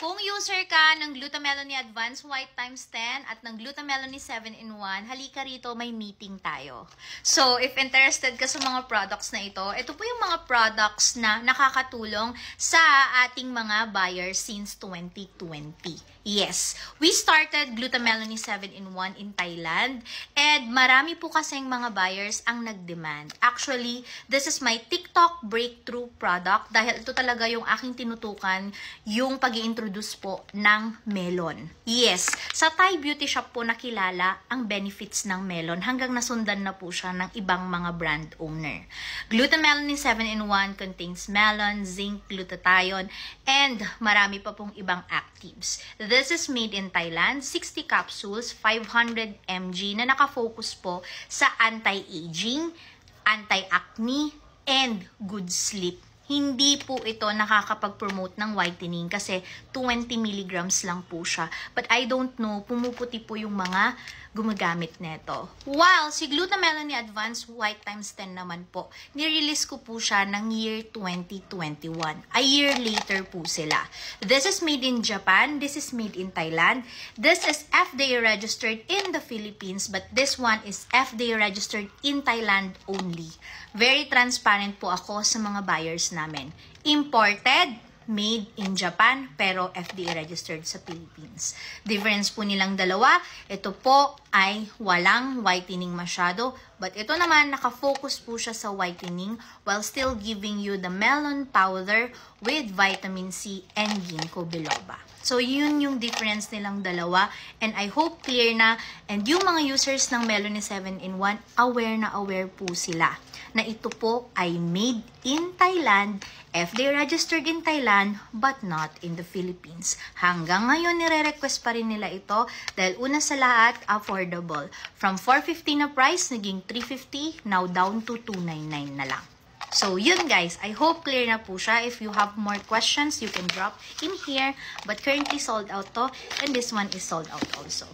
Kung user ka ng Gluta-Melony Advanced White times 10 at ng Gluta-Melony 7-in-1, halika rito, may meeting tayo. So, if interested ka sa mga products na ito po yung mga products na nakakatulong sa ating mga buyers since 2020. Yes, we started Gluta-Melony 7-in-1 in Thailand and marami po kasing mga buyers ang nag-demand. Actually, this is my TikTok breakthrough product dahil ito talaga yung aking tinutukan, yung pag-i-introduce po ng melon. Yes, sa Thai beauty shop po nakilala ang benefits ng melon hanggang nasundan na po siya ng ibang mga brand owner. Gluta-Melony 7-in-1 contains melon, zinc, glutathione, and marami pa pong ibang actives. This is made in Thailand, 60 capsules, 500 mg na nakafocus po sa anti-aging, anti-acne, and good sleep. Hindi po ito nakakapag-promote ng whitening kasi 20 milligrams lang po siya. But I don't know, pumuputi po yung mga gumagamit neto. While si Gluta-Melony Advanced White times 10 naman po, nirelease ko po siya ng year 2021. A year later po sila. This is made in Japan. This is made in Thailand. This is FDA registered in the Philippines, but this one is FDA registered in Thailand only. Very transparent po ako sa mga buyers namin. Imported, made in Japan, pero FDA registered sa Philippines. Difference po nilang dalawa, ito po ay walang whitening masyado, but ito naman nakafocus po siya sa whitening while still giving you the melon powder with vitamin C and ginkgo biloba. So, yun yung difference nilang dalawa. And I hope clear na. And yung mga users ng Melony 7-in-1, aware na aware po sila na ito po ay made in Thailand, FDA registered in Thailand, but not in the Philippines. Hanggang ngayon, nire-request pa rin nila ito dahil una sa lahat, affordable. From 450 na price, naging 350, now down to 299 na lang. So, yun guys. I hope clear na po siya. If you have more questions, you can drop in here. But currently sold out to. And this one is sold out also.